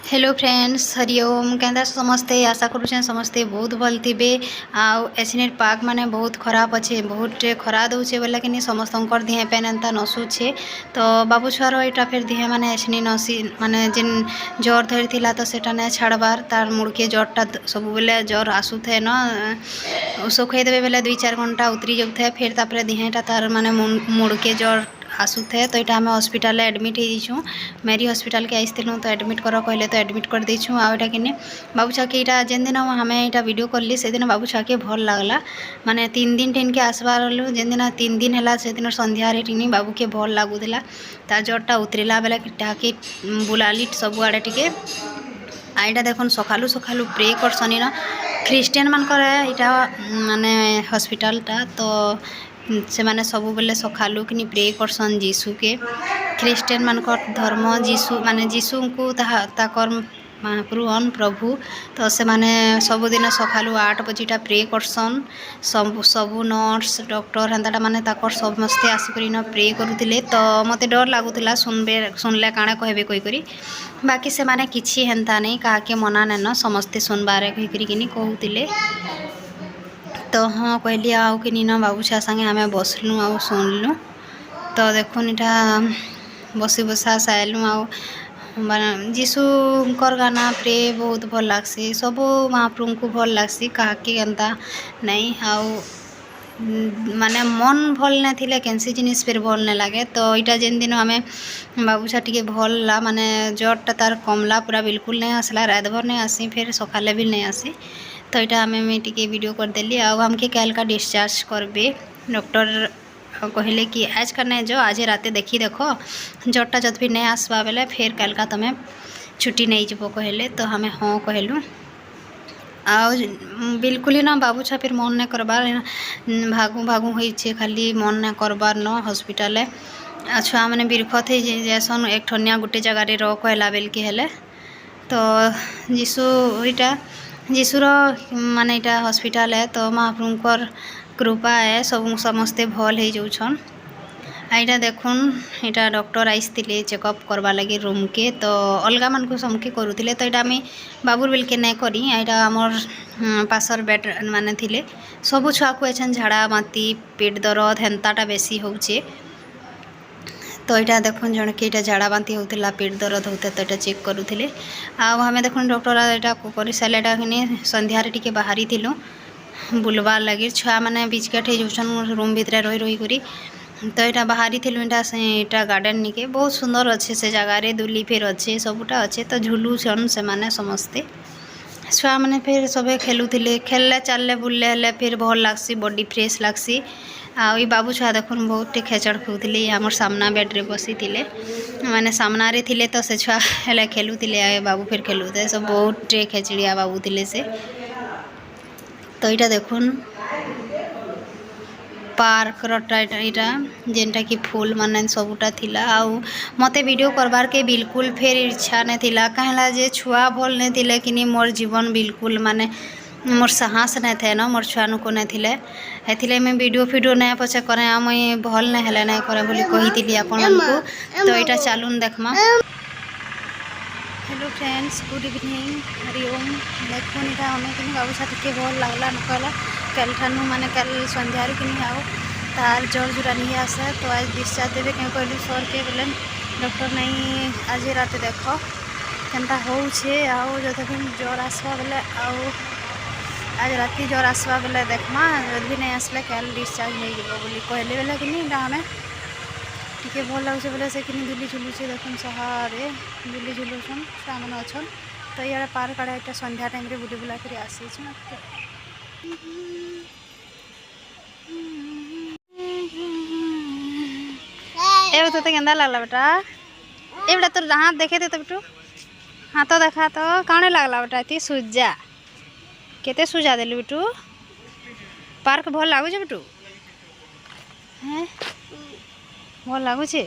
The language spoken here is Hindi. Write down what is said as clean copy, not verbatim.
हेलो फ्रेंड्स हरिओम केंदा समस्ते आशा करुछें समस्ते बहुत भल थे आउ एसनेर पाग माने बहुत खराब अच्छे बहुत खरा दौचे बोले कि समस्तंकर दिहे पेन एंता नसुचे तो बाबू छुआर यहाँ फिर दिहे माने एसनी नसी माने जिन ज्वर धरी तो सेटा नहीं छाड़बार तार मुड़के ज्वरटा सब बेले ज्वर आसुथे न ଔଷଧ ଖାଇଦେବେ बेले 2-4 घंटा उतरी जाऊे फिर तापर दिहेटा तार माने मुड़के ज्वर आसुथे तो यहाँ आम हस्पिटाल एडमिट हो मेरी हस्पिटाल के आईलु तो एडमिट कर कहले तो एडमिट कर देछुँ आटा कि बाबू छुआ के यहाँ जेन दिन हमें यहाँ वीडियो कली से दिन बाबू छुआ के भल लगला माने 3 दिन टेन के आसबार जेन दिन 3 दिन है से दिन संध्यारे टिनी बाबू के भल लगुला तार ज्वरटा उतरला बेले टाके बुलाली सबुआड़े टिके आईटा देखुन सकालू सकालू प्रे करसनी न ख्रीस्टियान मानकर यहाँ माने हस्पिटालटा तो से माने सब बेले सकालू कि प्रे करसन जीशु के ख्रीस्टियान मानकर धर्म जीशु माने जीशु को ताकर महाप्रभु प्रभु तो से माने सबुदिन सकालू 8 बजेटा प्रे करसन सबू नर्स डॉक्टर हेन्ताटा माने ताकर समस्ते आसिक प्रे करुले तो मते डर लगुला सुनले काଣା कहबे कहीकरी बाकी से माने किछि हेन्ता नहीं काके मना नेन समस्ते सुनबारे कहीकरी कहूतिले तो हाँ कहली आउ कि न बाबू छुआ संगे आम बसलु आउ सुनलु तो देखुन इटा बसी बसा साइलु आउ जीशुकर गाना प्रे बहुत भल लगसी सब महाप्रभु को भल लगसी कहाके एंता नहीं आउ माने मन भल नहीं थिले कैंसी जिनिस फिर भल नहीं लगे तो यहाँ जेन दिन आम बाबू छुआ टे भल ला माने ज्वरटा तार कमला पूरा बिल्कुल नहीं आसला रात भर नहीं आसी फिर सकाले भी नहीं आसी तो यहाँ आम टे वीडियो करदेली आमके कैल का डिस्चार्ज करबे डॉक्टर कहले कि आज का नहीं जो आज राते देखी देख ज्वरटा जब भी नहीं आसवा बेले फिर कल का तुम्हें छुट्टी नहीं जब कहले तो हमें हाँ कहलु आ बिल्कुल ही ना बाबू छुआ फिर मन नहीं करबार भागू भागू हो खाली मन नहीं करबार न हस्पिटाल छुआ मैंने बिरखत जैसन एक ठनिया गोटे जगार रह कहला बेल के हेले तो जीशु यहाँ जीशुर माने यहाँ हस्पिटाल है तो महाप्रभुकर कृपा है सब समस्ते भल हो जाऊन यहाँ देखुन यहाँ डॉक्टर आईले चेकअप करवा लगे रूम के तो अलग मान को समके करुले तो यहाँ आम बाबूर बिल के नहीं करी यहाँ आमर पासर बेड माने थिले सबू छुआ को एछन झाड़ा बांती पेट दर्द हेन्ताटा बेसी होचे तो यहाँ देखुन जन के यहाँ झाड़ा बांती होता पेट दर्द होता तो यहाँ चेक करुले आम देखुन डॉक्टर यहाँ कर सारे संध्यारे टिके बाहरी थिलु बुलबार लगे छुआ मैंने बिचकेट हो रूम भितर रही रही करी तो यहाँ बाहरी थिलु यहाँ गार्डन निके बहुत सुंदर अच्छे से जगार दुली फिर अच्छे सबूटा अच्छे तो झुलुन से माने समस्ते छुआ मैंने फिर सब खेलुले खेलले चलले बुलले हेले फिर भल लगसी बॉडी फ्रेश लगसी आई बाबू छुआ देखुन बहुत खेचड़ खाऊले आमर सामना बेड्रे बसी थे माने सामना रे थिले तो से छुआ हेले खेलुले बाबू फिर खेलुते सब बहुत खेचड़िया बाबू थे से तो यहाँ देखुन पार्क रटा जेनटा कि फूल माने सबूटा थिला आउ मते वीडियो करबार के बिल्कुल फिर इच्छा नहीं थिला कहला जे छुआ भल नहीं थिले कि मोर जीवन बिल्कुल माने मोर साहस नहीं थे न मोर छुआ को नहीं थिले हेथिले मैं वीडियो नहीं पछे करे मुई भल नहीं हेले नहीं करे बोली कही आपन को तो यहाँ चलून देखमा hello friends good evening Hari Om देखुन यहाँ हमें कि बाबू छुआ टे भल लगला न कहला कल ठानू माने कल संध्यारे कि आओ तार ज्वर जुरा नहीं आसे तो आज डिस्चार्ज देवे क्या कहलु सर के बोले डॉक्टर नहीं आज रात देख केनता होछे आओ जो भी ज्वर आसवा बेले आओ आज राति ज्वर आसवा बेले देखमा जब भी नहीं आसले कल डिस्चार्ज नहीं जीव बोली कहले बेले कि हमें टे भल लगे बोले से कि दुली झुलुचे देखुन सहारे दुली झुलुन छुआ मैंने अच्छन तो यहाँ पार्क आड़े यहाँ संध्या टाइम बुली बुला कर आसी ए तो केंदा लगला बेटा ए बेटा तोर हाथ देखे थे तो बेटू हाथ देखा तो कौन लगला बेटा ती सूजा केते सूजा देलु बेटू पार्क भल लगुचे बेटू हैं भल लगुचे